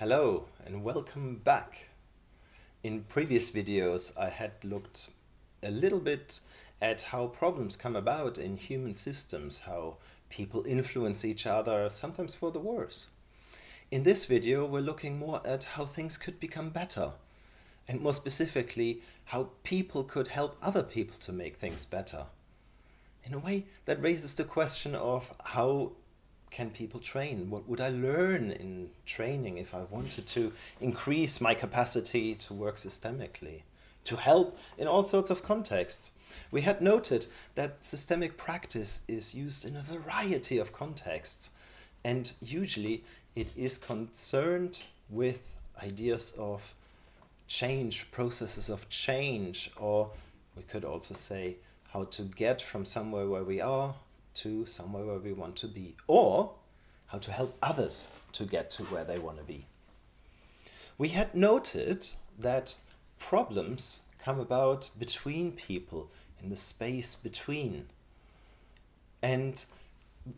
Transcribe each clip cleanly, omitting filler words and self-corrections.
Hello and welcome back. In previous videos I had looked a little bit at how problems come about in human systems, how people influence each other, sometimes for the worse. In this video we're looking more at how things could become better, and more specifically how people could help other people to make things better. In a way that raises the question of how can people train? What would I learn in training if I wanted to increase my capacity to work systemically, to help in all sorts of contexts? We had noted that systemic practice is used in a variety of contexts, and usually it is concerned with ideas of change, processes of change, or we could also say how to get from somewhere where we are to somewhere where we want to be, or how to help others to get to where they want to be. We had noted that problems come about between people, in the space between. And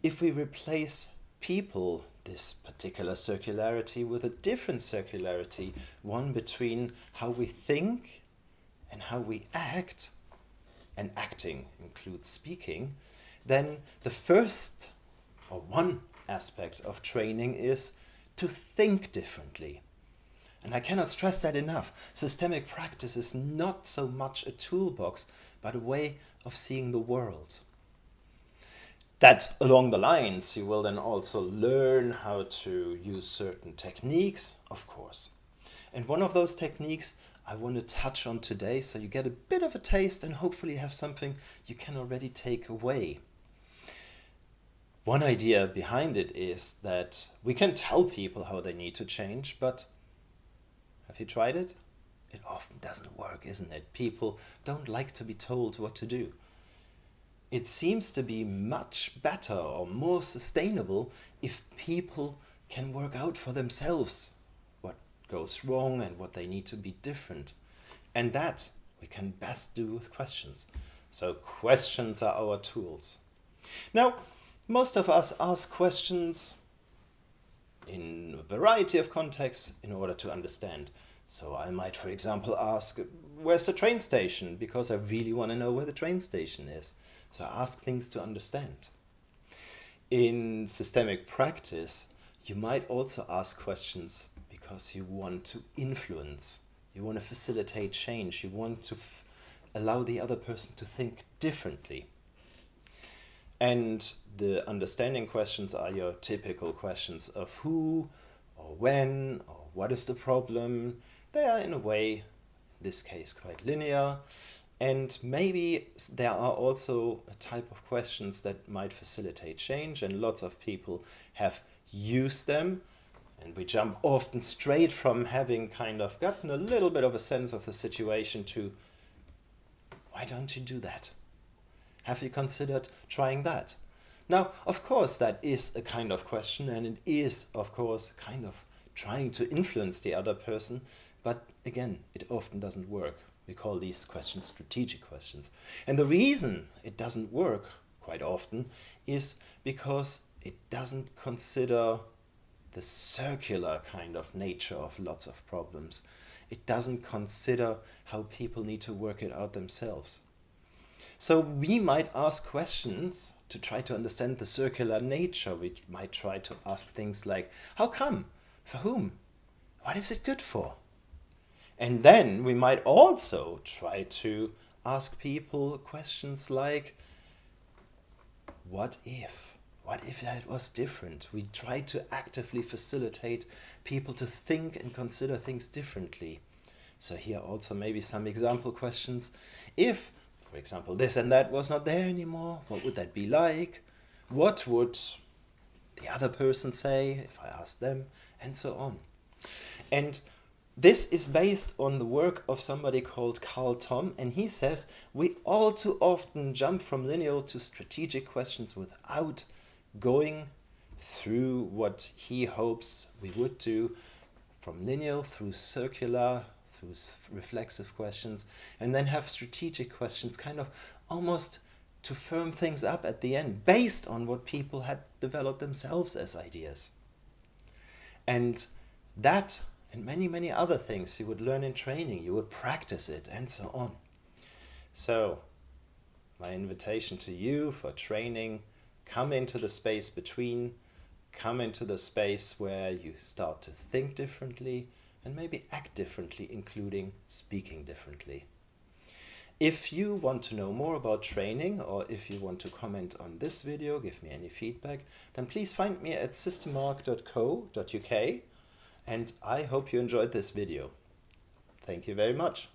if we replace people, this particular circularity, with a different circularity, one between how we think and how we act, and acting includes speaking, then the first or one aspect of training is to think differently. And I cannot stress that enough. Systemic practice is not so much a toolbox, but a way of seeing the world. That along the lines, you will then also learn how to use certain techniques, of course. And one of those techniques I want to touch on today, so you get a bit of a taste and hopefully have something you can already take away. One idea behind it is that we can tell people how they need to change, but have you tried it? It often doesn't work, isn't it? People don't like to be told what to do. It seems to be much better or more sustainable if people can work out for themselves what goes wrong and what they need to be different. And that we can best do with questions. So questions are our tools. Now, most of us ask questions in a variety of contexts in order to understand. So I might, for example, ask, where's the train station? Because I really want to know where the train station is. So I ask things to understand. In systemic practice, you might also ask questions because you want to influence. You want to facilitate change. You want to allow the other person to think differently. And the understanding questions are your typical questions of who, or when, or what is the problem. They are in a way, in this case, quite linear. And maybe there are also a type of questions that might facilitate change, and lots of people have used them. And we jump often straight from having kind of gotten a little bit of a sense of the situation to, why don't you do that? Have you considered trying that? Now, of course, that is a kind of question, and it is, of course, kind of trying to influence the other person, but again, it often doesn't work. We call these questions strategic questions. And the reason it doesn't work quite often is because it doesn't consider the circular kind of nature of lots of problems. It doesn't consider how people need to work it out themselves. So we might ask questions to try to understand the circular nature. We might try to ask things like, how come? For whom? What is it good for? And then we might also try to ask people questions like, what if? What if that was different? We try to actively facilitate people to think and consider things differently. So here also maybe some example questions. If, for example, this and that was not there anymore, what would that be like? What would the other person say if I asked them? And so on. And this is based on the work of somebody called Carl Tom, and he says we all too often jump from linear to strategic questions without going through what he hopes we would do, from linear through circular, through reflexive questions, and then have strategic questions kind of almost to firm things up at the end based on what people had developed themselves as ideas. And That and many, many other things you would learn in training, you would practice it, and so on. So, my invitation to you for training, come into the space between, come into the space where you start to think differently and maybe act differently, including speaking differently. If you want to know more about training, or if you want to comment on this video, give me any feedback, then please find me at systemarc.co.uk, and I hope you enjoyed this video. Thank you very much.